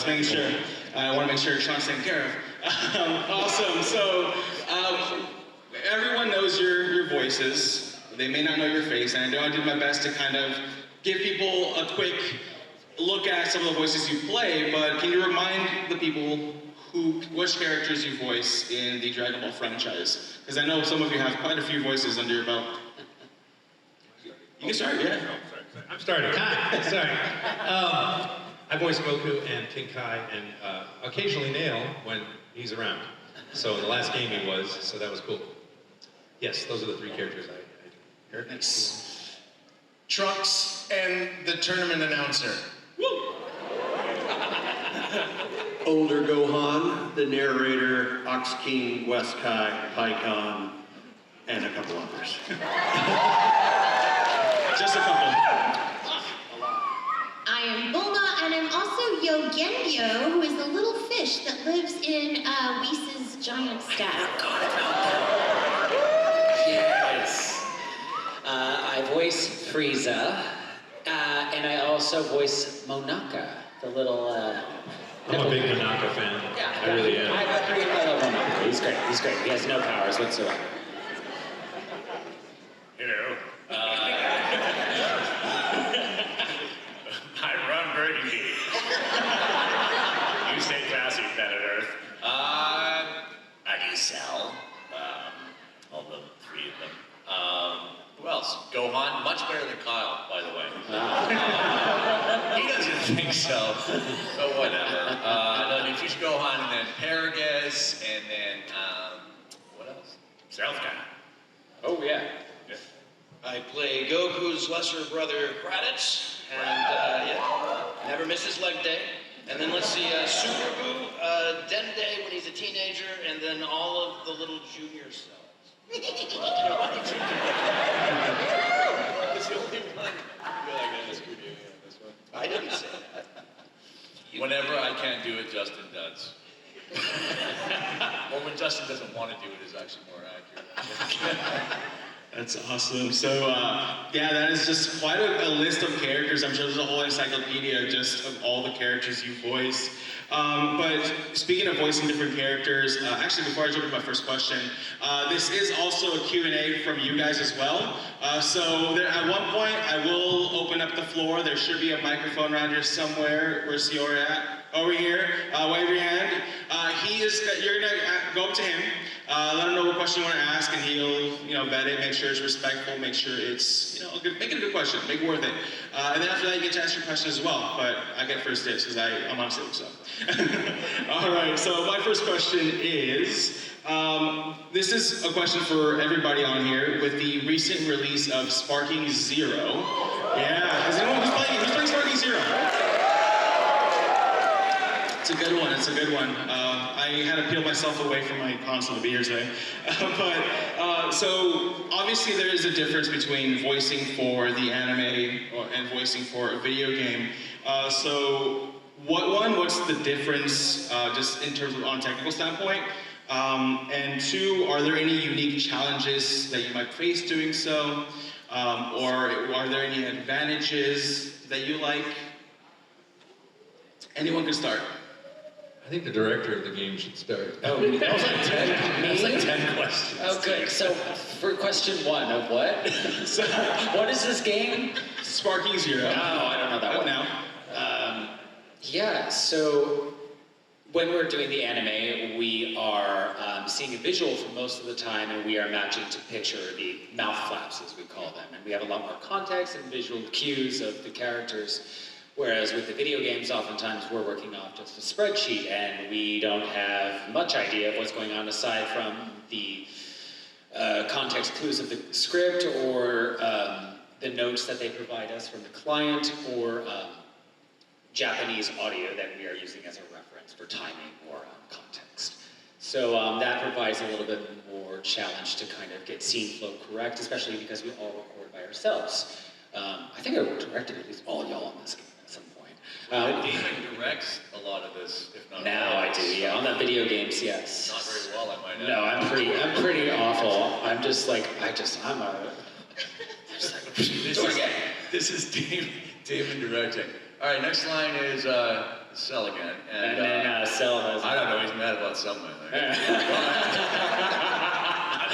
making sure. I want to make sure Sean's taken care of. Awesome. So everyone knows your voices. They may not know your face, and I know I did my best to kind of give people a quick look at some of the voices you play, but can you remind the people which characters you voice in the Dragon Ball franchise? Because I know some of you have quite a few voices under your belt. You can start, yeah. I'm starting. Sorry. I voice Goku and King Kai and occasionally Nail when he's around. So in the last game he was, so that was cool. Yes, those are the three characters I do. Nice. Trunks and the tournament announcer. Woo! Older Gohan, the narrator, Ox King, West Kai, Pycon, and a couple others. Just a couple. I am Bulma, and I'm also Yogenyo, who is the little fish that lives in Whis' giant staff. Yes. I voice Frieza, and I also voice Monaka, the little. I'm a big Monaka fan. Yeah, I really am. I love Monaka. He's great. He's great. He has no powers whatsoever. Hello. I run Burgundy. You stay classy, planet Earth. I do sell. All the three of them. Who else? Gohan, much better than Kyle, by the way. He doesn't think so, but whatever. No, then Future Gohan, and then Paragus, and then, what else? South guy. Oh, yeah. I play Goku's lesser brother, Raditz, and never misses leg day. And then let's see, Super Boo, Dende when he's a teenager, and then all of the little junior cells. That's the only one. I didn't say that. Whenever I can't do it, Justin does. Or when Justin doesn't want to do it is actually more accurate. That's awesome. So, yeah, that is just quite a list of characters. I'm sure there's a whole encyclopedia just of all the characters you voice. But speaking of voicing different characters, actually, before I jump into my first question, this is also a Q&A from you guys as well. So at one point, I will open up the floor. There should be a microphone around here somewhere. Where's Siori at? Over here. Wave your hand. You're gonna go up to him, let him know what question you want to ask, and he'll, vet it, make sure it's respectful, make sure it's, make it a good question, make it worth it. And then after that, you get to ask your question as well. But I get first dibs because I'm on stage, so. All right. So my first question is, this is a question for everybody on here. With the recent release of Sparking Zero, yeah, is anyone who's playing Sparking Zero? It's a good one. It's a good one. I had to peel myself away from my console to be here today. So obviously there is a difference between voicing for the anime and voicing for a video game. So what's the difference just in terms of on a technical standpoint? And two, are there any unique challenges that you might face doing so? Or are there any advantages that you like? Anyone can start. I think the director of the game should start. Oh, that was like 10. That was like 10 questions. Oh, good. So for question one of what? So what is this game? Sparking Zero. Oh, I don't know that one. Now. Yeah, so when we're doing the anime, we are seeing a visual for most of the time, and we are matching to picture, the mouth flaps, as we call them. And we have a lot more context and visual cues of the characters. Whereas with the video games, oftentimes we're working off just a spreadsheet, and we don't have much idea of what's going on aside from the context clues of the script or the notes that they provide us from the client or Japanese audio that we are using as a reference for timing or context. So that provides a little bit more challenge to kind of get scene flow correct, especially because we all record by ourselves. I think I directed at least all y'all on this game at some point. Daman directs a lot of this, if not now all. I do, yeah. On the video games, yes. Not very well, I might add. No, I'm pretty awful. I'm just like, I'm a... This is Daman directing. All right, next line is Cell again. And then Cell has. I don't know, he's mad about something. I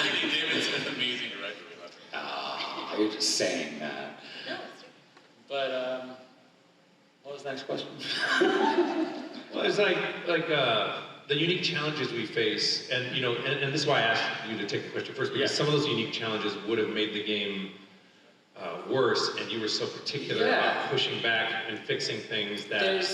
think Damon's an amazing director. You're just saying that. No, it's true. But, what was the next question? Well, it's like the unique challenges we face, and you know, and this is why I asked you to take the question first, because some of those unique challenges would have made the game worse, and you were so particular about pushing back and fixing things that.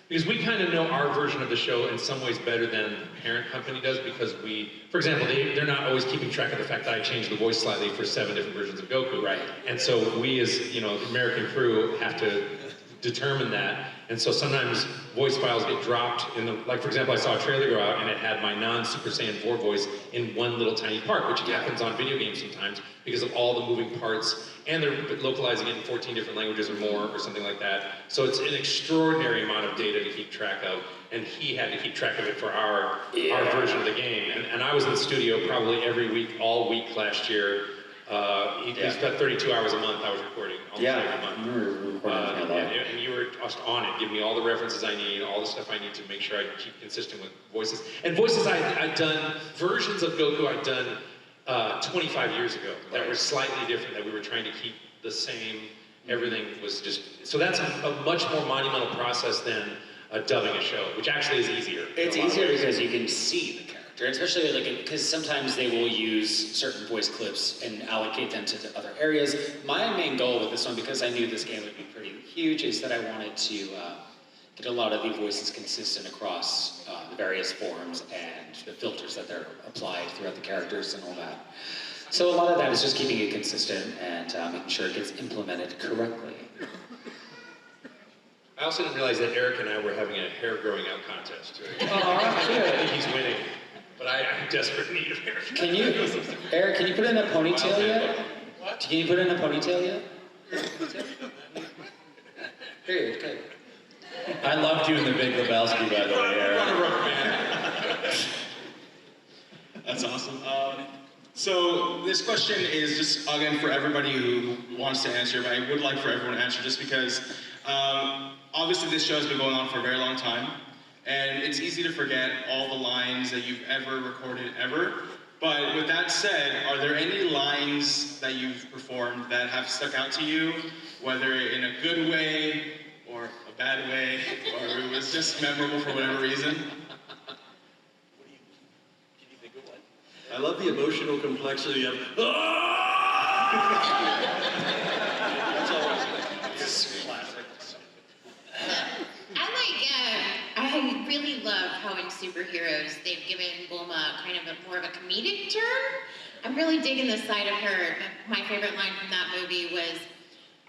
Because we kind of know our version of the show in some ways better than the parent company does, because we, for example, they're not always keeping track of the fact that I changed the voice slightly for 7 different versions of Goku. Right. And so we as, you know, the American crew have to determine that. And so sometimes voice files get dropped in the, like for example, I saw a trailer go out and it had my non-Super Saiyan 4 voice in one little tiny part, which happens on video games sometimes because of all the moving parts, and they're localizing it in 14 different languages or more or something like that. So it's an extraordinary amount of data to keep track of, and he had to keep track of it for our version of the game. And I was in the studio probably every week, all week last year. He spent 32 hours a month I was recording, almost every month. And you were just on it, giving me all the references I need, all the stuff I need to make sure I keep consistent with voices. And voices I'd done, versions of Goku I'd done 25 years ago that were slightly different, that we were trying to keep the same, everything was just, so that's a much more monumental process than dubbing a show, which actually is easier. It's easier because you can see the character, especially like because sometimes they will use certain voice clips and allocate them to the other areas. My main goal with this one, because I knew this game would be pretty huge, is that I wanted to get a lot of the voices consistent across the various forms and the filters that they're applied throughout the characters and all that. So a lot of that is just keeping it consistent and making sure it gets implemented correctly. I also didn't realize that Eric and I were having a hair growing out contest. Oh, good. I think he's winning, but I'm in desperate need of hair. Can you, Eric, can you put in a ponytail yet? What? Can you put in a ponytail yet? Period, good. I loved you in The Big Lebowski, by the way, Eric. That's awesome. So this question is just, again, for everybody who wants to answer, but I would like for everyone to answer just because obviously this show has been going on for a very long time, and it's easy to forget all the lines that you've ever recorded ever. But with that said, are there any lines that you've performed that have stuck out to you, whether in a good way or a bad way, or it was just memorable for whatever reason? I love the emotional complexity of, I really love how in superheroes they've given Bulma kind of more of a comedic turn. I'm really digging the side of her. My favorite line from that movie was,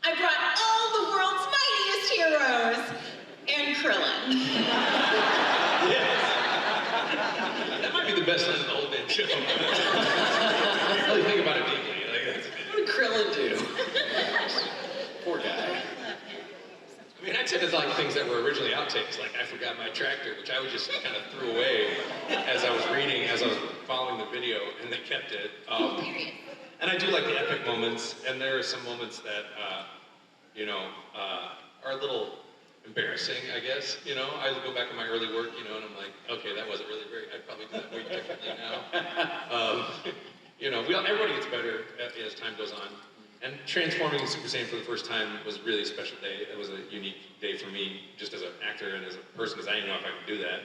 "I brought all the world's mightiest heroes and Krillin." That might be the best line of the whole damn show. You really think about it deeply. Like, What did Krillin do? Poor guy. I mean, I tend to like things that were originally outtakes, like I forgot my tractor, which I would just kind of threw away as I was reading, as I was following the video, and they kept it. And I do like the epic moments, and there are some moments that, are a little embarrassing, I guess. You know, I go back to my early work, and I'm like, okay, that wasn't really great. I'd probably do that way differently now. Everybody gets better as time goes on. And transforming Super Saiyan for the first time was a really special day. It was a unique day for me, just as an actor and as a person, because I didn't know if I could do that.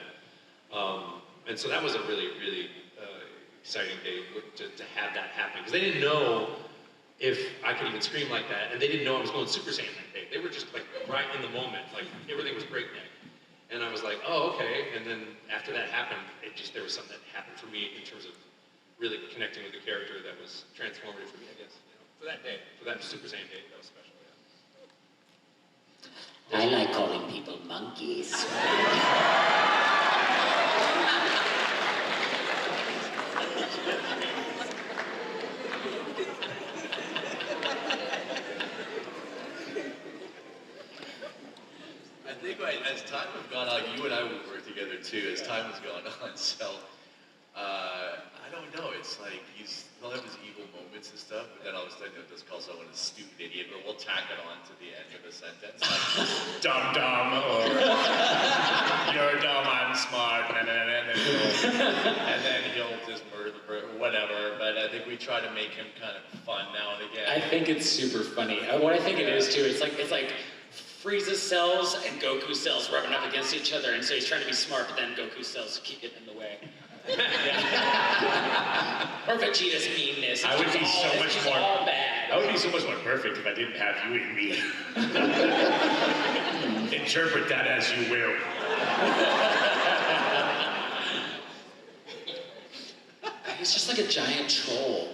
And so that was a really, really exciting day to have that happen. Because they didn't know if I could even scream like that, and they didn't know I was going Super Saiyan that day. They were just like right in the moment, like everything was breakneck. And I was like, oh, okay. And then after that happened, there was something that happened for me in terms of really connecting with the character that was transformative for me, I guess. For that day, for that Super Saiyan day, that was special, yeah. I like calling people monkeys. I think as time has gone on, you and I would work together too, as time has gone on, so I don't know. it's like he'll have his evil moments and stuff, but then all of a sudden he'll just call someone a stupid idiot, or we'll tack it on to the end of a sentence, like dumb dumb, or you're dumb, I'm smart, and then he'll just murder whatever. But I think we try to make him kind of fun now and again. I think it's super funny. What I think it is too, it's like Frieza's cells and Goku's cells rubbing up against each other, and so he's trying to be smart, but then Goku's cells keep getting in the way. Or Vegeta's meanness. I would be so much more. All bad. I would be so much more perfect if I didn't have you in me. Interpret that as you will. He's just like a giant troll.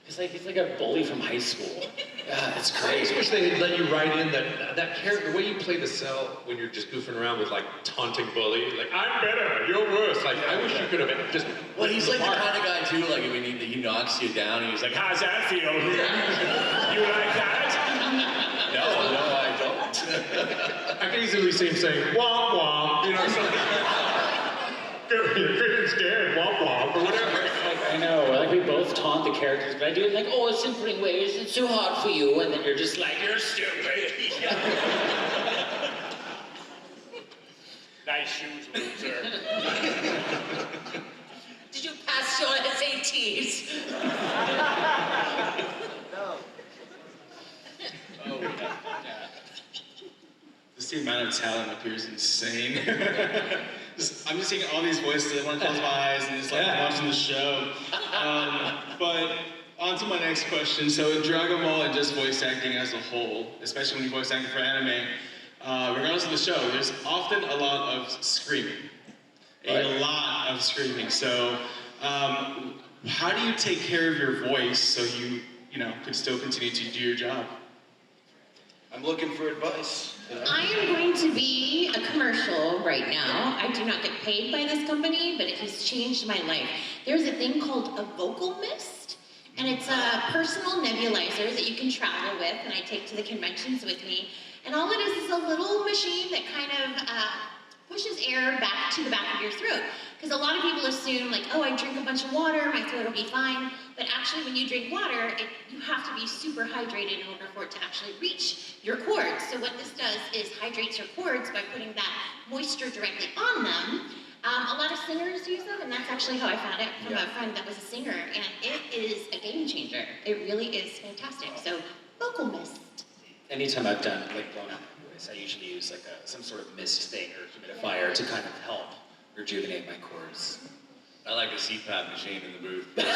He's like a bully from high school. Yeah, it's I crazy. just wish they had let you write in that character, the way you play the cell when you're just goofing around with like taunting bully, like I'm better, you're worse. Like I wish you could have just. Well, he's like the kind of guy too, like when he knocks you down and he's like, how's that feel? You like that? No, I don't. I can easily see him saying womp womp, you know, something. You're feeling scared, womp womp, or whatever. I know, like we both taunt the characters, but I do it like, oh, it's in pretty ways, it's so hard for you, and then you're just like, you're stupid. Nice shoes, loser. Did you pass your SATs? Oh, yeah. Just the amount of talent up here is insane. I'm just seeing all these voices. I want to close my eyes and just like watching the show. But on to my next question. So in Dragon Ball and just voice acting as a whole, especially when you voice acting for anime, regardless of the show, there's often a lot of screaming. A lot of screaming. So how do you take care of your voice so you can still continue to do your job? I'm looking for advice. I am going to be a commercial right now. I do not get paid by this company, but it has changed my life. There's a thing called a vocal mist, and it's a personal nebulizer that you can travel with, and I take to the conventions with me. And all it is a little machine that kind of pushes air back to the back of your throat. Because a lot of people assume, like, oh, I drink a bunch of water, my throat will be fine. But actually, when you drink water, you have to be super hydrated in order for it to actually reach your cords. So what this does is hydrates your cords by putting that moisture directly on them. A lot of singers use them, and that's actually how I found it from a friend that was a singer. And it is a game changer. It really is fantastic. So, vocal mist. Anytime I've done like blown out my voice, I usually use like some sort of mist thing or humidifier to kind of help rejuvenate my cords. I like a CPAP machine in the booth. People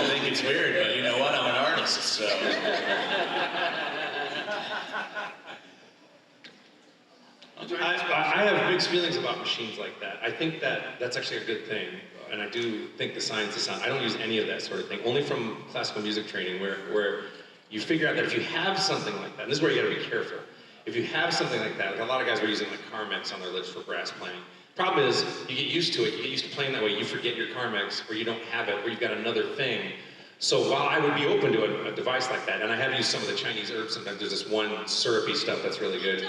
think it's weird, but you know what? I'm an artist, so. I have mixed feelings about machines like that. I think that's actually a good thing, and I do think the science is sound. I don't use any of that sort of thing, only from classical music training where you figure out that if you have something like that, and this is where you gotta be careful. If you have something like that, like a lot of guys were using like Carmex on their lips for brass playing. Problem is, you get used to it, you get used to playing that way, you forget your Carmex, or you don't have it, or you've got another thing. So while I would be open to a device like that, and I have used some of the Chinese herbs sometimes, there's this one syrupy stuff that's really good.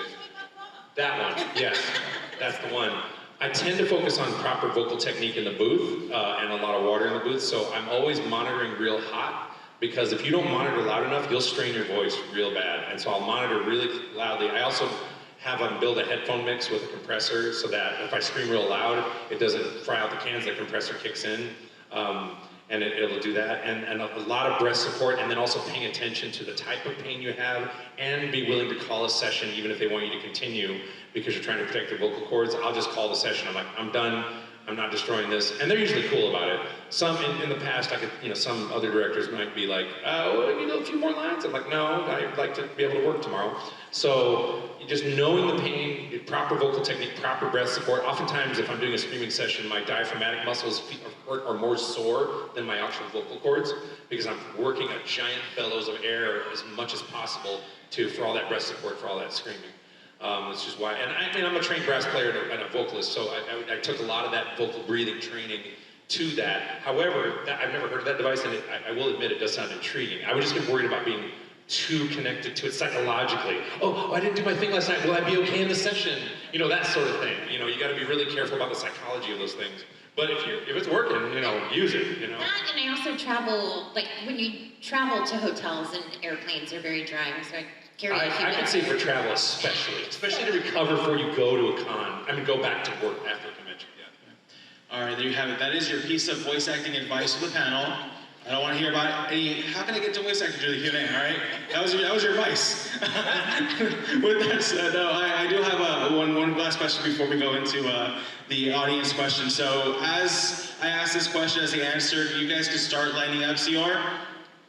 That one, yes, that's the one. I tend to focus on proper vocal technique in the booth, and a lot of water in the booth, so I'm always monitoring real hot, because if you don't monitor loud enough, you'll strain your voice real bad. And so I'll monitor really loudly. I also have them build a headphone mix with a compressor so that if I scream real loud, it doesn't fry out the cans, the compressor kicks in. And it'll do that. And a lot of breath support, and then also paying attention to the type of pain you have, and be willing to call a session even if they want you to continue because you're trying to protect your vocal cords. I'll just call the session. I'm like, I'm done. I'm not destroying this. And they're usually cool about it. Some, in the past, some other directors might be like, well, a few more lines. I'm like, no, I'd like to be able to work tomorrow. So just knowing the pain, proper vocal technique, proper breath support. Oftentimes, if I'm doing a screaming session, my diaphragmatic muscles are more sore than my actual vocal cords because I'm working a giant bellows of air as much as possible for all that breath support, for all that screaming. Which is why, and I'm a trained brass player and a vocalist, so I took a lot of that vocal breathing training to that. However, I've never heard of that device, and I will admit it does sound intriguing. I would just get worried about being too connected to it psychologically. Oh, I didn't do my thing last night. Will I be okay in the session? That sort of thing. You got to be really careful about the psychology of those things But if it's working, use it, That, and I also travel, like when you travel to hotels and airplanes are very drying, so I carry a I can say for travel especially to recover before you go to a con. Go back to work after a convention. Yeah. All right, there you have it. That is your piece of voice acting advice for the panel. I don't want to hear about any. How can I get to voice acting through the Q&A? All right, that was your advice. With that said, no, I do have one last question before we go into the audience question. So as I asked this question, as he answered, you guys can start lining up. CR,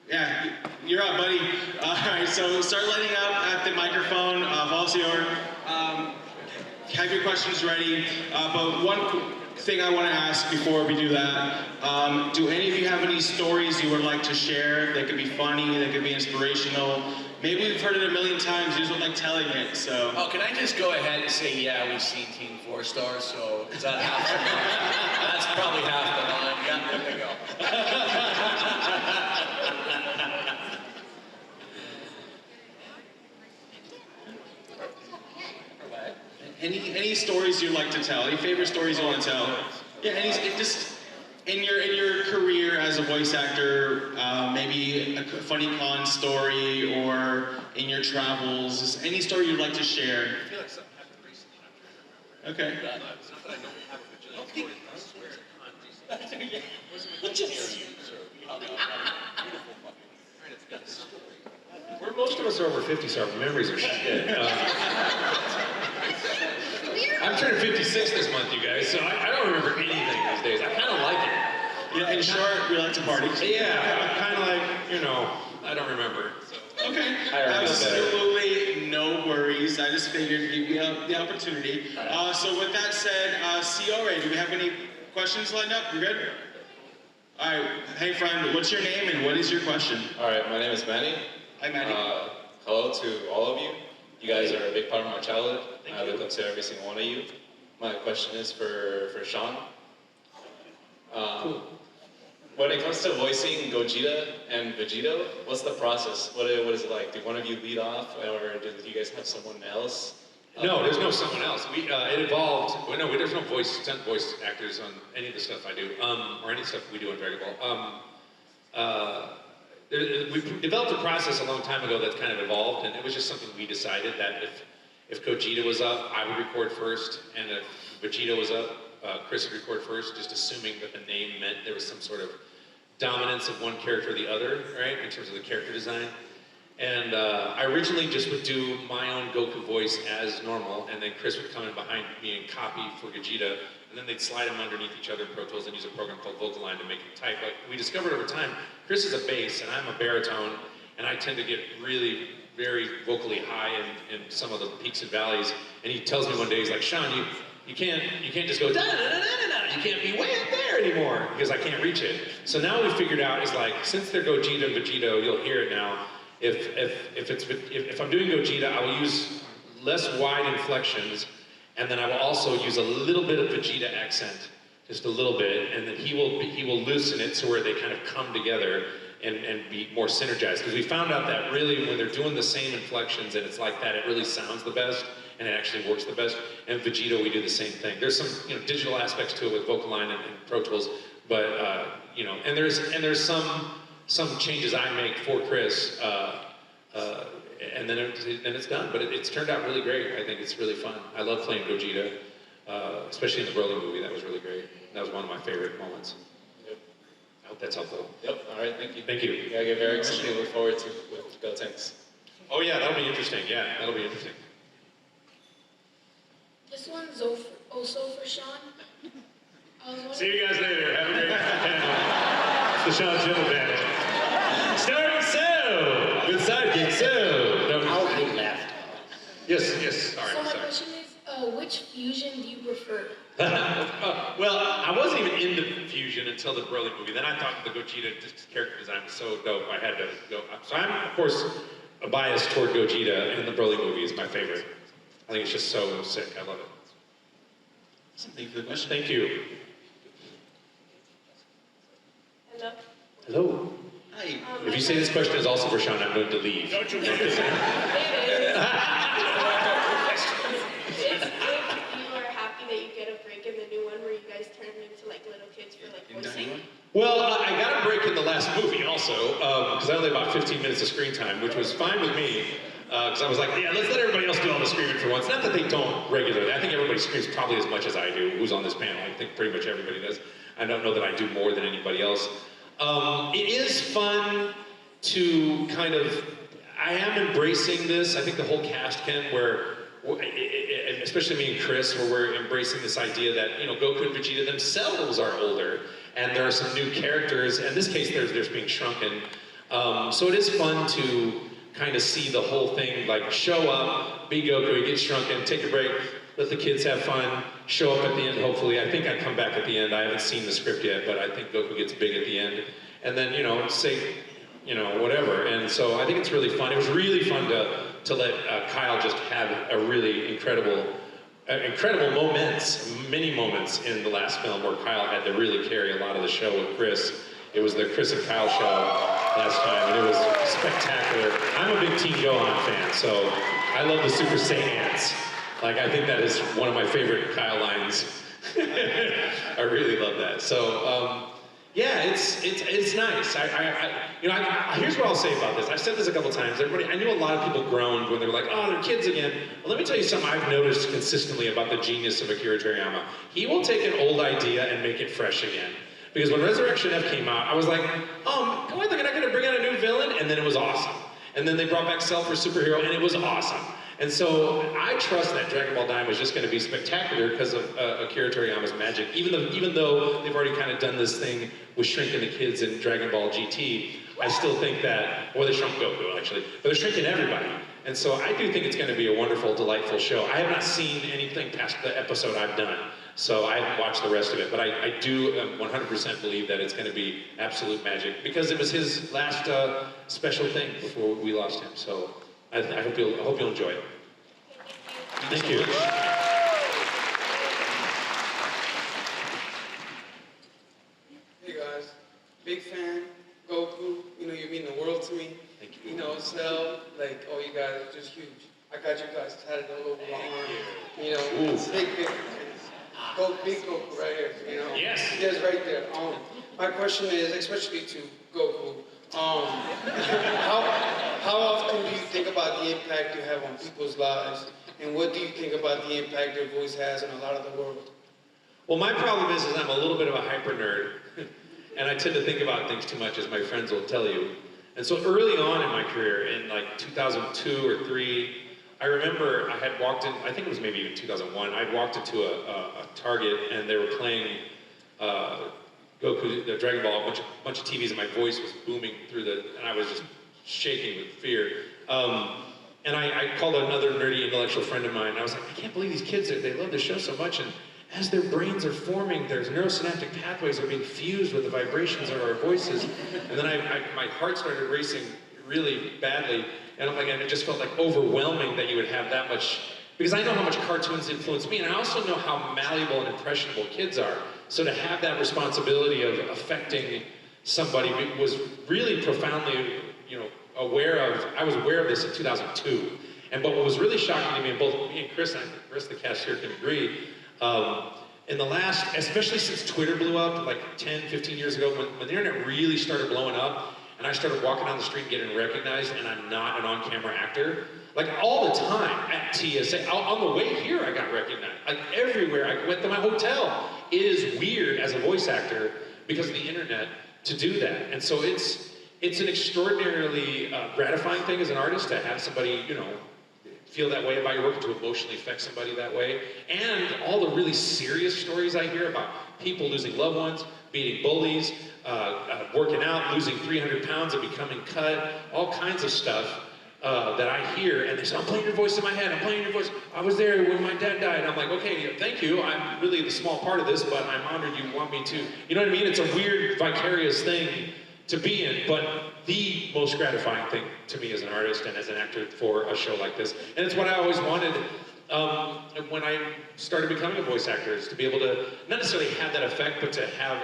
yeah, you're up, buddy. All right, so start lining up at the microphone. Valsior, have your questions ready. But one thing I want to ask before we do that, do any of you have any stories you would like to share? They could be funny, they could be inspirational. Maybe we've heard it a million times, you just don't like telling it, so. Oh, can I just go ahead and say, yeah, we've seen Team 4 Star, so is that half the line? That's probably half the line. Yeah, there we go. Any stories you like to tell? Any favorite stories you want to tell? Yeah, just in your career as a voice actor, maybe a funny con story, or in your travels, just any story you'd like to share. I feel like something happened recently. Okay. It's not that I don't have a vigilante story. I swear it's a con recently. Most of us are over 50, so our memories are shit. I'm turning 56 this month, you guys, so I don't remember anything these days. I kind of like it. Yeah, in short, we like to party. Yeah, I'm kind of like, I don't remember. So. Okay, I remember absolutely no worries. I just figured to give you the opportunity. So with that said, CRA, do we have any questions lined up? You good? All right, hey friend, what's your name and what is your question? All right, my name is Manny. Hi, Manny. Hello to all of you. You guys are a big part of my childhood. I look up to every single one of you. My question is for Sean. Cool. When it comes to voicing Gogeta and Vegito, what's the process? What is it like? Do one of you lead off, or do you guys have someone else? No, there's no someone else. It evolved. Well, no, there's no voice actors on any of the stuff I do, or any stuff we do on Dragon Ball. We developed a process a long time ago that's kind of evolved, and it was just something we decided that if Gogeta was up, I would record first, and if Vegito was up, Chris would record first, just assuming that the name meant there was some sort of dominance of one character or the other, right, in terms of the character design. And I originally just would do my own Goku voice as normal, and then Chris would come in behind me and copy for Gogeta, and then they'd slide them underneath each other in Pro Tools and use a program called Vocaline to make them tight. But we discovered over time, Chris is a bass, and I'm a baritone, and I tend to get really very vocally high in some of the peaks and valleys. And he tells me one day, he's like, Sean, you can't just go da da da da da. You can't be way up there anymore because I can't reach it. So now we figured out is like, since they're Gogeta and Vegito, you'll hear it now. If I'm doing Gogeta, I will use less wide inflections, and then I will also use a little bit of Vegeta accent, just a little bit, and then he will loosen it so where they kind of come together and be more synergized. Because we found out that really when they're doing the same inflections and it's like that, it really sounds the best and it actually works the best. And Vegito, we do the same thing. There's some digital aspects to it with Vocaline and Pro Tools, but and there's some changes I make for Chris, and then it's done. But it's turned out really great. I think it's really fun. I love playing Gogeta, especially in the Broly movie. That was really great. That was one of my favorite moments. Yep. I hope that's helpful. Yep. All right. Thank you. Thank you. Yeah, I get very excited. Look forward to with Gotenks. Oh yeah, that'll be interesting. Yeah, that'll be interesting. This one's also for Sean. See you guys later. Have a great panel. It's the Sean Schemmel panel. Starting so with sidekick so. No, I'll be left. Yes. Sorry. So my question is, which fusion do you prefer? Well, I wasn't even into fusion until the Broly movie. Then I thought the Gogeta character design was so dope, I had to go. So I'm, of course, a bias toward Gogeta, and the Broly movie is my favorite. I think it's just so sick. I love it. Thank you for the question. Thank you. Hello. Hello. Hi. If you say this question is also for Sean, I'm going to leave. Don't you It is. If you are happy that you get a break in the new one where you guys turn into like little Well, I got a break in the last movie also, because I only had about 15 minutes of screen time, which was fine with me, because I was like, yeah, let's let everybody else do all the screaming for once. Not that they don't regularly. I think everybody screams probably as much as I do, who's on this panel. I think pretty much everybody does. I don't know that I do more than anybody else. It is fun to kind of, I am embracing this. I think the whole cast can, where, especially me and Chris, where we're embracing this idea that, you know, Goku and Vegeta themselves are older, and there are some new characters. In this case, there's being shrunken. So it is fun to kind of see the whole thing, like show up, be Goku, get shrunken, take a break, let the kids have fun, show up at the end, hopefully. I think I come back at the end. I haven't seen the script yet, but I think Goku gets big at the end. And then, you know, say, you know, whatever. And so I think it's really fun. It was really fun to let Kyle just have a really incredible moments, many moments in the last film where Kyle had to really carry a lot of the show with Chris. It was the Chris and Kyle show last time, and it was spectacular. I'm a big Team Gohan fan, so I love the Super Saiyans. Like, I think that is one of my favorite Kyle lines. I really love that. So, yeah, it's nice. Here's what I'll say about this. I've said this a couple times. I knew a lot of people groaned when they were like, oh, they're kids again. Well, let me tell you something I've noticed consistently about the genius of Akira Toriyama. He will take an old idea and make it fresh again. Because when Resurrection F came out, I was like, oh, what, they're not going to bring out a new villain? And then it was awesome. And then they brought back Cell for Superhero, and it was awesome. And so I trust that Dragon Ball Daima is just going to be spectacular because of Akira Toriyama's magic. Even though they've already kind of done this thing with shrinking the kids in Dragon Ball GT, I still think that, or they shrunk Goku actually, but they're shrinking everybody. And so I do think it's going to be a wonderful, delightful show. I have not seen anything past the episode I've done, so I haven't watched the rest of it. But I do 100% believe that it's going to be absolute magic because it was his last special thing before we lost him. So I hope you'll enjoy it. Thank you. Hey guys, big fan, Goku. You know, you mean the world to me. Thank you. You know, Cell, like, oh, you guys are just huge. I got you guys tatted all over my arm. You know, big big Goku right here. You know, yes, right there. My question is, especially to Goku, how often do you think about the impact you have on people's lives, and what do you think about the impact your voice has on a lot of the world? Well, my problem is I'm a little bit of a hyper nerd, and I tend to think about things too much, as my friends will tell you. And so early on in my career, in like 2002 or 3, I remember I had walked in, I think it was maybe even 2001, I'd walked into a Target, and they were playing Goku, the Dragon Ball, a bunch of TVs, and my voice was booming through and I was just shaking with fear. And I called another nerdy intellectual friend of mine, and I was like, I can't believe these kids, they love the show so much, and as their brains are forming, their neurosynaptic pathways are being fused with the vibrations of our voices. And then my heart started racing really badly, and and it just felt like overwhelming that you would have that much, because I know how much cartoons influence me, and I also know how malleable and impressionable kids are. So to have that responsibility of affecting somebody was really profoundly, I was aware of this in 2002. But what was really shocking to me, and both me and Chris, and the rest of the cast here can agree, in the last, especially since Twitter blew up, like 10, 15 years ago, when the internet really started blowing up, and I started walking down the street and getting recognized, and I'm not an on-camera actor, like all the time at TSA, on the way here I got recognized, like everywhere. I went to my hotel. It is weird as a voice actor, because of the internet, to do that. And so it's an extraordinarily gratifying thing as an artist to have somebody, feel that way about your work, and to emotionally affect somebody that way. And all the really serious stories I hear about people losing loved ones, beating bullies, working out, losing 300 pounds and becoming cut, all kinds of stuff that I hear, and they say, I'm playing your voice in my head, I'm playing your voice. I was there when my dad died. And I'm like, okay, thank you. I'm really the small part of this, but I'm honored you want me to. You know what I mean? It's a weird, vicarious thing to be in, but the most gratifying thing to me as an artist and as an actor for a show like this. And it's what I always wanted when I started becoming a voice actor, is to be able to not necessarily have that effect, but to have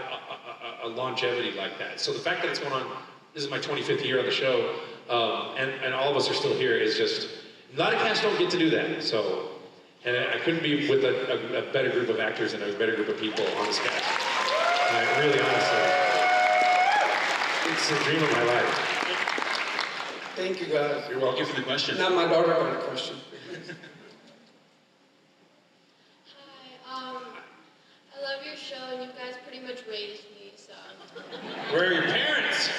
a longevity like that. So the fact that it's going on, this is my 25th year on the show, and all of us are still here, is just, a lot of casts don't get to do that. So, and I couldn't be with a better group of actors and a better group of people on this cast. Really, honestly. It's the dream of my life. Thank you, guys. You're welcome for the question. Now my daughter got a question. Hi, I love your show, and you guys pretty much raised me, so. Where are your parents?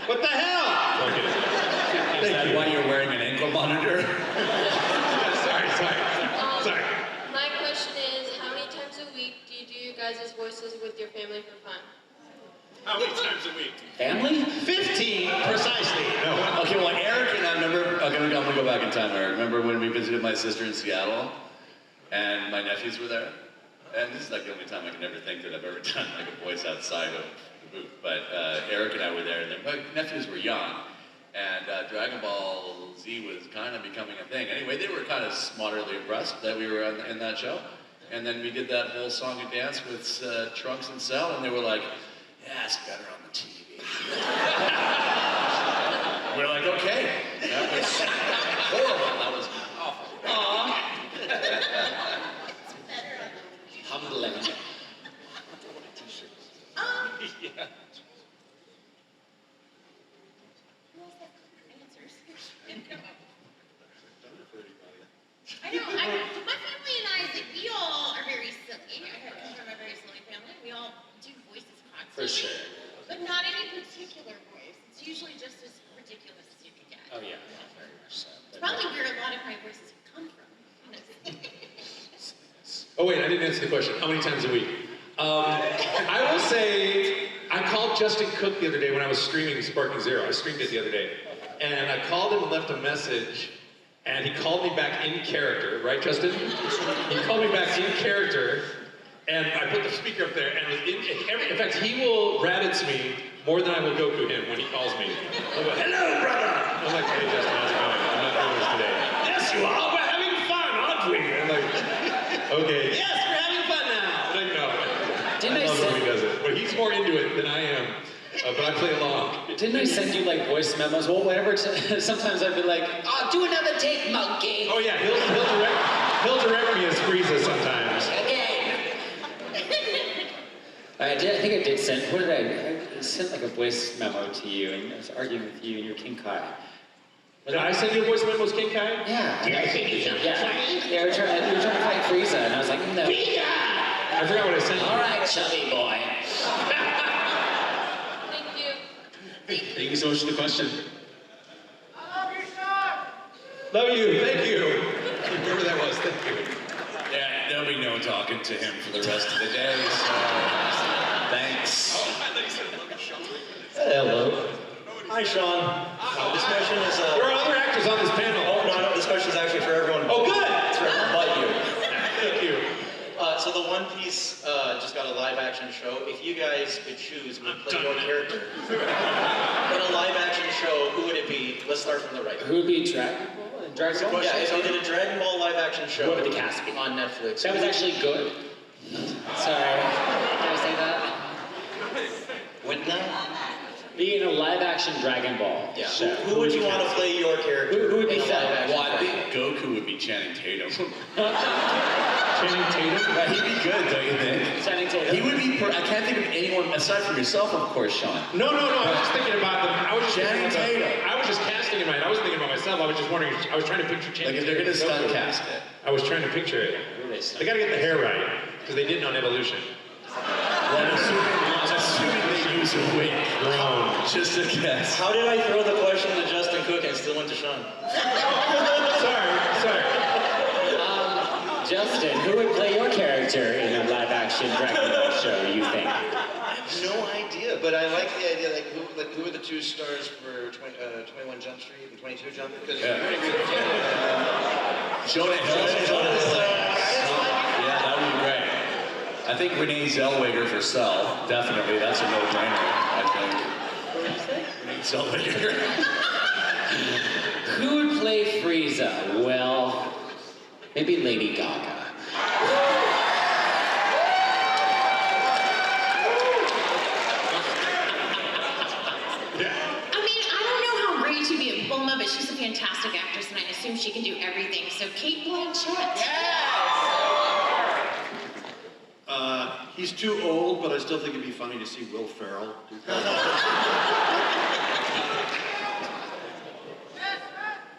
What the hell? Okay. Is that why you're wearing an ankle monitor? Sorry. My question is, how many times a week do you do your guys' voices with your family for fun? How many times a week? Family? 15, precisely. No. Okay, well, Eric and I remember, I'm gonna go back in time, Eric. Remember when we visited my sister in Seattle and my nephews were there? And this is like the only time I can ever think that I've ever done like a voice outside of the booth. But Eric and I were there, and my nephews were young. And Dragon Ball Z was kind of becoming a thing. Anyway, they were kind of moderately impressed that we were in that show. And then we did that whole song and dance with Trunks and Cell, and they were like, yeah, it's better on the TV. We're like, okay. That was horrible. That was awful. Aww. Humbling. Yeah. I know. My family and I, like, we all are very silly. I come from a very silly family. We all do voices constantly. For sure. But not any particular voice. It's usually just as ridiculous as you can get. Oh yeah, very much so. It's probably where a lot of my voices come from. Honestly. Oh wait, I didn't answer the question. How many times a week? I will say, I called Justin Cook the other day when I was streaming Sparking Zero. I streamed it the other day. And I called him and left a message, and he called me back in character, right, Justin? He called me back in character, and I put the speaker up there, and it was in fact, he will Raditz me more than I will Goku him when he calls me. I'll go, hello, brother! I'm like, hey, Justin, how's it going? I'm not doing this today. Yes, you are! We're having fun, aren't we? I'm like, okay, yes, we're having fun now! Like, no. I love when he does it, but he's more into it than I am. But I play along. Didn't I send you like voice memos? Well, whatever. Sometimes I'd be like, "Oh, do another take, monkey." Oh yeah, he'll direct me as Frieza sometimes. Okay. I think I did send. What did I sent like a voice memo to you, and I was arguing with you and your King Kai. Did I send you a voice memo as King Kai? Yeah. Yeah, we were trying to fight Frieza, and I was like, no. Frieza! I forgot what I sent you. All right, chubby boy. Thank you so much for the question. I love your son! Love you, thank you. Whoever that was, thank you. Yeah, there'll be no talking to him for the rest of the day, so thanks. Oh, I thought you said love you, Sean. Hello. Hi, Sean. This question is. There are other actors on this panel. Oh, no, this question is actually for everyone. Oh, good! It's for everyone but you. Thank you. So the One Piece just got a live-action show. If you guys could choose who would play your character in a live-action show, who would it be? Let's start from the right. Who would be Dragon Ball? Dragon Ball? Yeah, if you did a Dragon Ball live-action show. What would the cast be? On Netflix. That was actually good. Sorry. Did I say that? Wouldn't that? Be in a live-action Dragon Ball show. Who would you want to play your character? Who would be in a live-action Well, I show? think Goku would be Channing Tatum. Channing Tatum? Yeah, he'd be good, don't you think? Channing Tatum. He would be. I can't think of anyone aside from yourself, of course, Sean. No. I was just thinking about them. I was just Channing thinking Tatum. I was just casting it right. I wasn't thinking about myself. I was just wondering. I was trying to picture Channing Like if they're gonna Tatum. stunt cast it. I was trying to picture it. They gotta get the hair right, because they didn't on Evolution. Well, assuming they use a wig. Just a guess. How did I throw the question to Justin Cook and still went to Sean? Sorry. Justin, who would play your character in a live-action Dragon Ball show, you think? I have no idea, but I like the idea, who are the two stars for 21 Jump Street and 22 Jump? Because Yeah. you're going to be Jonah Hill. Yeah, that would be great. I think Renee Zellweger for Cell. Definitely, that's a no-brainer, I think. What did you say? Renee Zellweger. Who would play Frieza? Well, maybe Lady Gaga. I mean, I don't know how great she'd be at Bulma, but she's a fantastic actress, and I assume she can do everything. So Kate Blanchett. He's too old, but I still think it'd be funny to see Will Ferrell do that.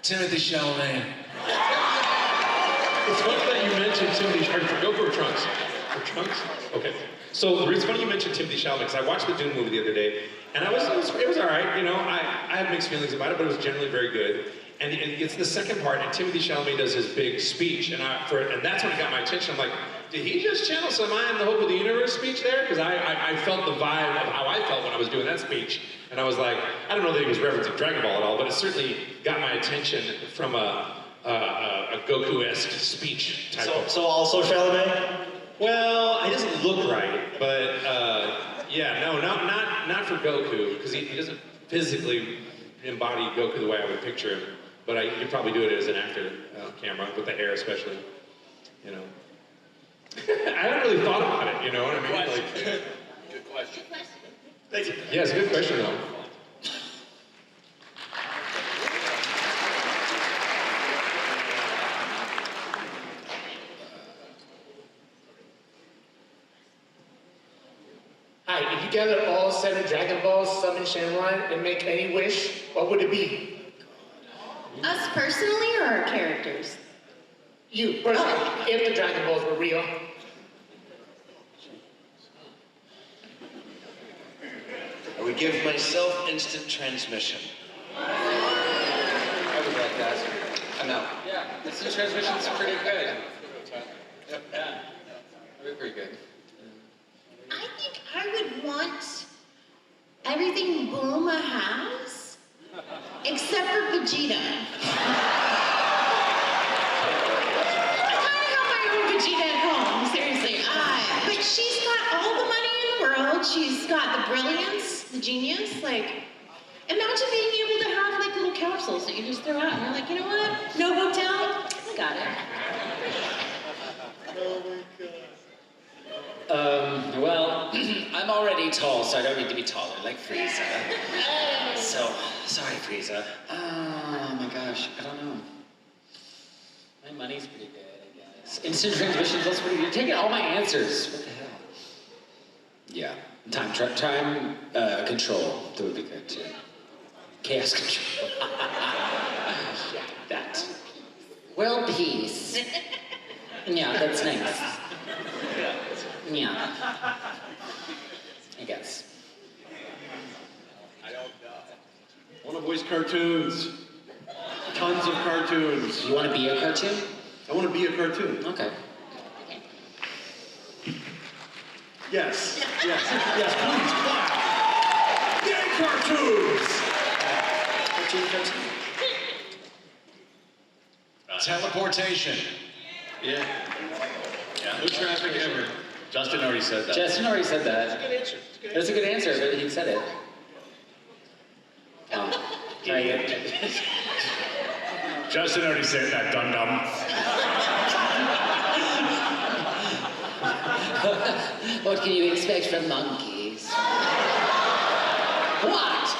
Timothy Chalamet. It's funny that you mentioned Timothy. Go for Trunks. For Trunks? Okay. So it's funny you mentioned Timothy Chalamet because I watched the Dune movie the other day, and it was all right. You know, I had mixed feelings about it, but it was generally very good. And it's the second part, and Timothy Chalamet does his big speech, and that's when it got my attention. I'm like, did he just channel some "I am the hope of the universe" speech there? Because I felt the vibe of how I felt when I was doing that speech, and I was like, I don't know that he was referencing Dragon Ball at all, but it certainly got my attention from a Goku-esque speech type of. So also Chalamet? Well, he doesn't look right, but yeah, no, not for Goku, because he doesn't physically embody Goku the way I would picture him. But you could probably do it as an actor camera, with the hair especially, you know. I haven't really thought about it, you know what I mean? Like, Good question. Thank you. yeah, it's a good question though. Hi, if you gather all 7 Dragon Balls, summon Shenron, and make any wish, what would it be? Us personally or our characters? You, personally, if the Dragon Balls were real. I would give myself instant transmission. I would like that. I know. Yeah, this transmission's pretty good. Yep. Yeah. That'd be pretty good. I think I would want everything Bulma has, except for Vegeta. I kind of have my own Vegeta at home, seriously. But she's got all the money in the world. She's got the brilliance, the genius. Like, imagine being able to have like little capsules that you just throw out, and you're like, you know what? No hotel, I got it. Well, I'm already tall, so I don't need to be taller, like Frieza. So, sorry, Frieza. Oh my gosh, I don't know. My money's pretty good, I guess. Instant transmissions, that's pretty good. You're taking all my answers. What the hell? Yeah. Time control, that would be good too. Chaos control. Yeah, that. World peace. Yeah, that's nice. Yeah. I guess. I want to voice cartoons. Tons of cartoons. You want to be a cartoon? I want to be a cartoon. Okay. Yes, please clap. Yay, cartoons! Teleportation. Yeah. No traffic ever. Justin already said that. Justin already said that. That's a good answer, but he said it. Oh. Justin already said that, dum-dum. What can you expect from monkeys? What?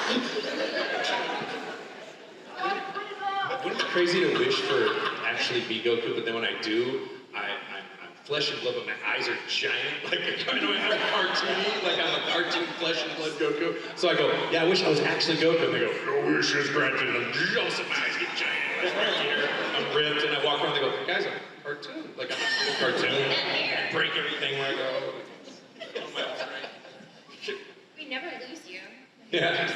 Wouldn't it be crazy to wish for actually be Goku, but then when I do, I'm flesh and blood, but my eyes are giant, like I'm cartoony, like I'm a cartoon flesh and blood Goku. So I go, yeah, I wish I was actually Goku. And they go, your wish is granted, and also my eyes get giant. Right here, I'm ripped, and I walk around, they go, guys, I'm a cartoon. Like I'm a little cartoon. I break everything where I go. We never lose you. Yeah.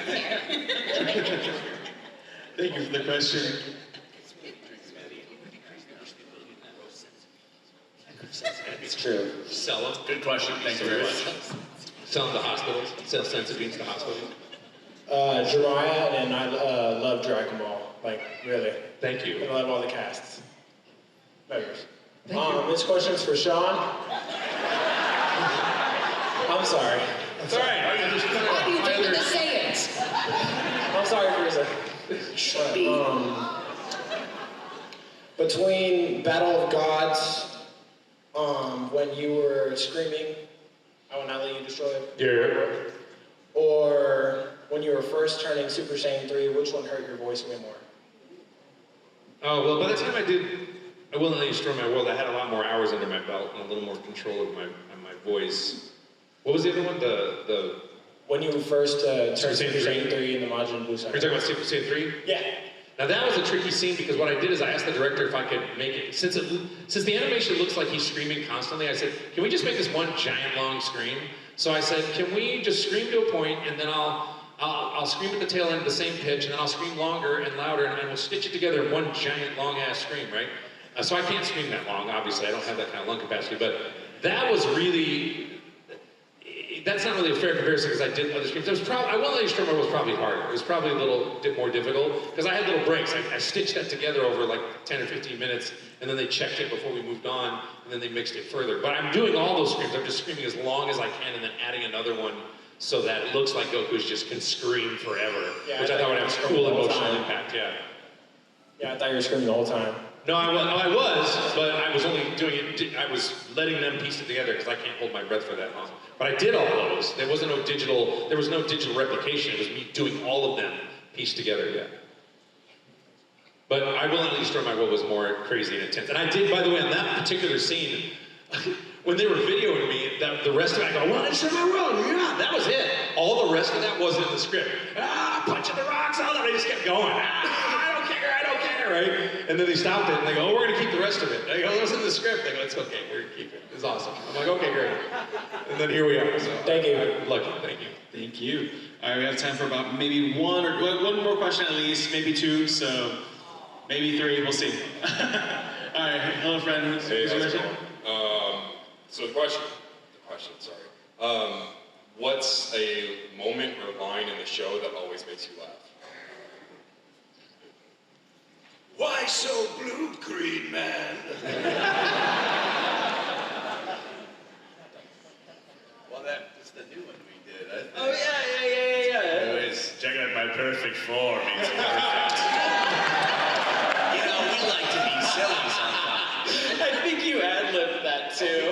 Thank you for the question. It's true. Sell them. Good question. Thank you very much. Sell them to hospitals. Sell sensitive beans to hospitals. Jiraiya, and I love Dragon Ball. Like, really. Thank you. I love all the casts. Members. This question's for Sean. I'm sorry. It's all right. Why do you take me to say it? I'm sorry, Frieza. Between Battle of Gods, when you were screaming, I will not let you destroy it. Yeah. Or when you were first turning Super Saiyan 3, which one hurt your voice way more? Oh, well, by the time I Will Not Let You Destroy My World, I had a lot more hours under my belt and a little more control of my voice. What was the other one? The When you first turned Super Super Saiyan Saiyan 3 in the Majin Buu saga. You're talking about Super Saiyan 3? Yeah. Now that was a tricky scene because what I did is I asked the director if I could make it, since the animation looks like he's screaming constantly, I said, can we just make this one giant long scream? So I said, can we just scream to a point and then I'll scream at the tail end at the same pitch and then I'll scream longer and louder and we'll stitch it together in one giant long ass scream, right? So I can't scream that long, obviously, I don't have that kind of lung capacity, but that was really, that's not really a fair comparison because I did other screams. I won't let you strummer was probably harder. It was probably a little bit more difficult because I had little breaks. I stitched that together over like 10 or 15 minutes and then they checked it before we moved on and then they mixed it further. But I'm doing all those screams. I'm just screaming as long as I can and then adding another one so that it looks like Goku's just can scream forever, which I thought would have a cool emotional impact, yeah. Yeah, I thought you were screaming the whole time. No, I was, but I was only doing it, I was letting them piece it together because I can't hold my breath for that long. But I did all those. There was no digital replication. It was me doing all of them pieced together, yeah. But I Will Not Let You Destroy My World was more crazy and intense. And I did, by the way, on that particular scene, when they were videoing me, the rest of it, I go, I want to destroy my world, yeah, that was it. All the rest of that wasn't in the script. Punching the rocks, all that, I just kept going. I don't care, right? And then they stopped it and they go, oh, we're gonna keep the rest of it. I go, it wasn't in the script. They go, it's okay, we're gonna keep it. It's awesome. I'm like, okay, great. And then here we are. So thank you. Lucky, thank you. Thank you. All right, we have time for about maybe one more question at least, maybe two, so maybe three, we'll see. All right, hello friend, who's your question? So the question, what's a moment or line in the show that always makes you laugh? Why so blue, Green Man? Well, that's the new one we did. I think. Oh, yeah. Anyways, check out my perfect form. It's perfect. You know, we like to be silly sometimes. I think you ad-libbed that too.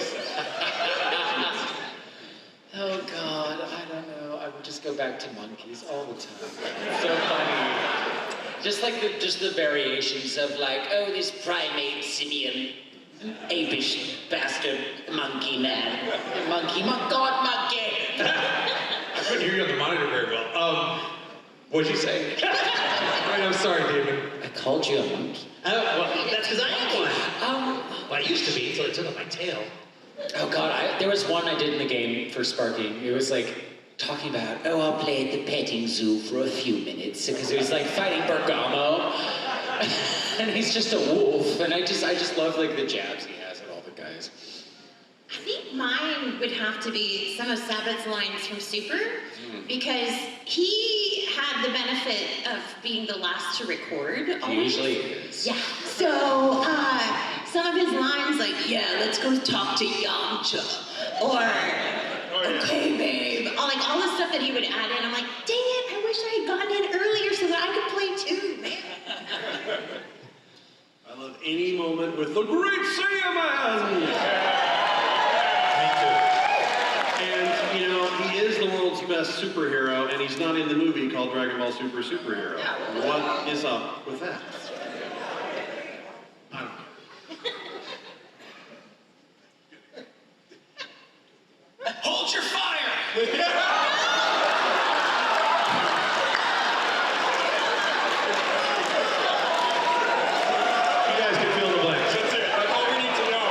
Oh God, I don't know. I would just go back to monkeys all the time. It's so funny. Just like the variations of like, oh, this primate simian, apish bastard monkey man, God monkey. I couldn't hear you on the monitor very well. What'd you say? I'm sorry, David. I called you a monkey. Well, that's because I am one. Well, I used to be until I took off my tail. Oh God, there was one I did in the game for Sparky. It was like talking about, oh, I'll play at the petting zoo for a few minutes because it was like fighting Bergamo, and he's just a wolf, and I just love like the jabs he has at all the guys. I think mine would have to be some of Sabat's lines from Super, because he had the benefit of being the last to record. He usually is. Yeah. So some of his lines, like, yeah, let's go talk to Yamcha, or okay, babe, or like all the stuff that he would add in. I'm like, dang it, I wish I had gotten in earlier so that I could play too, man. I love any moment with the great Saiyaman. And, you know, he is the world's best superhero, and he's not in the movie called Dragon Ball Super Superhero. What is up with that? I don't know. Hold your fire! You guys can fill the blanks. That's it. That's all we need to know.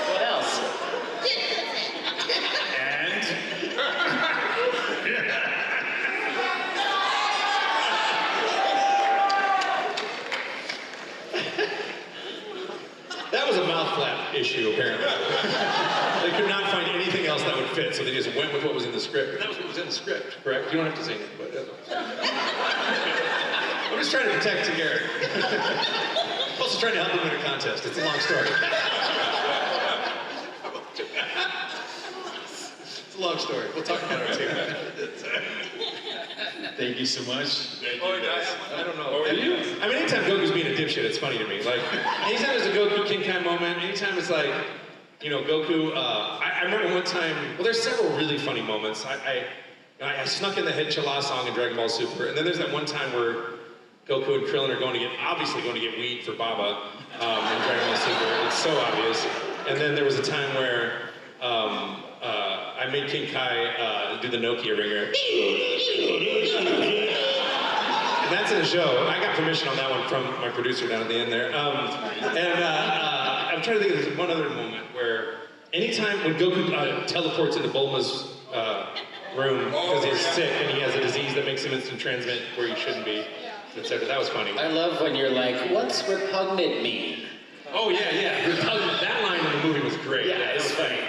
What else? And That was a mouth flap issue, apparently. They could not find anything else that would fit, so they just went with what was in the script. And that was what was in the script, correct? You don't have to sing it, but I'm just trying to protect Garrett. I'm also trying to help him win a contest. It's a long story. It's a long story. We'll talk about our team. Thank you so much. I don't know. Have you? I mean, anytime Goku's being a dipshit, it's funny to me. Like, anytime there's a Goku King Kai moment, anytime it's like, you know, Goku, I remember one time, well, there's several really funny moments. I snuck in the Head Chala song in Dragon Ball Super, and then there's that one time where Goku and Krillin are obviously going to get weed for Baba in Dragon Ball Super. It's so obvious. And then there was a time where made King Kai do the Nokia ringer. And that's in the show. I got permission on that one from my producer down at the end there. I'm trying to think of this one other moment where anytime when Goku teleports into Bulma's room because he's sick and he has a disease that makes him instant transmit where he shouldn't be, etc. That was funny. I love when you're like, what's repugnant mean? Oh yeah. Repugnant. That line in the movie was great. Yeah, it was funny.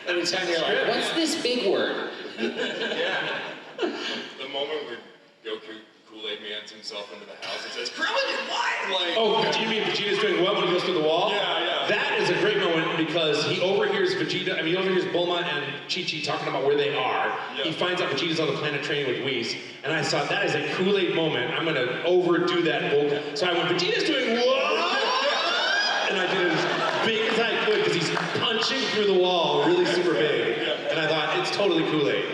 Anytime you're like, what's this big word? Yeah. The moment where Goku Kool-Aid Man's himself into the house and says, Krillin, why? Like, oh, you mean Vegeta's doing what when he goes through the wall? Yeah. That is a great moment because he overhears he overhears Bulma and Chi-Chi talking about where they are. Yeah. He finds out Vegeta's on the planet training with Whis. And I thought, that is a Kool-Aid moment. I'm going to overdo that vocal. So I went, Vegeta's doing what? And I did it as big as I could because he's punching through the wall really super big. And I thought, it's totally Kool-Aid.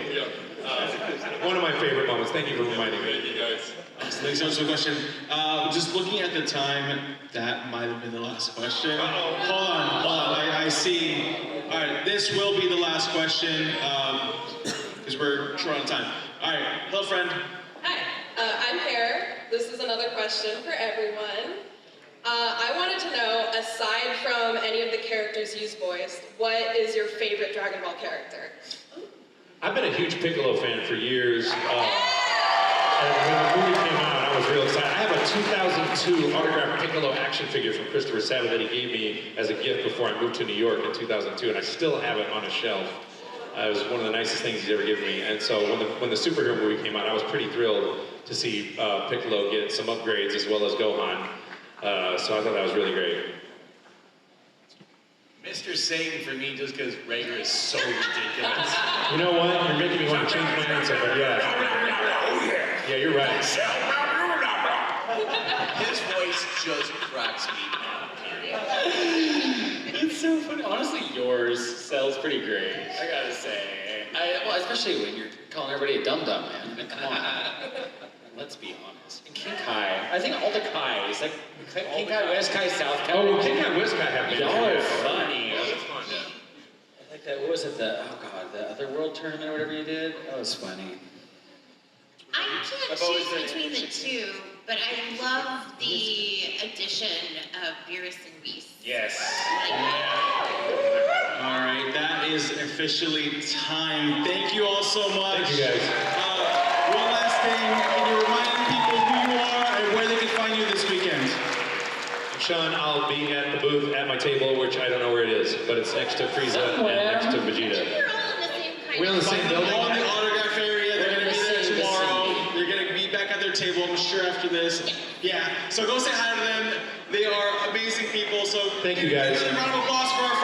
One of my favorite moments. Thank you for reminding me. Thank you guys. Thanks so much for the question. Just looking at the time, that might have been the last question. Hold on. I see. All right, this will be the last question because we're short on time. All right, hello, friend. Hi, I'm Hebert. This is another question for everyone. I wanted to know, aside from any of the characters you've voiced, what is your favorite Dragon Ball character? I've been a huge Piccolo fan for years. And when the movie came out, I was real excited. I have a 2002 autographed Piccolo action figure from Christopher Sabat that he gave me as a gift before I moved to New York in 2002, and I still have it on a shelf. It was one of the nicest things he's ever given me. And so when the superhero movie came out, I was pretty thrilled to see Piccolo get some upgrades as well as Gohan. So I thought that was really great. Mr. Satan for me just because Rager is so ridiculous. You know what? You're making me want to change my answer, but yeah. Yeah, you're right. His voice just cracks me up. It's so funny. Honestly, yours sells pretty great, I gotta say. Well, especially when you're calling everybody a dum-dum, man. I mean, come on. Let's be honest. And King Kai, I think all the Kais, like King Kai, West Kai, South Kai. Oh, well, King Kai, West Kai have Y'all are funny. That's fun, yeah. I like that, what was it, the other world tournament or whatever you did? That was funny. I can't choose between the two, but I love the addition of Beerus and Whis. Yes. All right, that is officially time. Thank you all so much. Thank you, guys. One last thing, can you remind people who you are and where they can find you this weekend? Sean, I'll be at the booth at my table, which I don't know where it is, but it's next to Frieza and next to Vegeta. We're all in the same kind We're in the same building. All in the autograph area. They're going to be there tomorrow. They're going to meet back at their table, I'm sure, after this. Yeah, so go say hi to them. They are amazing people. So thank you, guys. Give a round of applause for our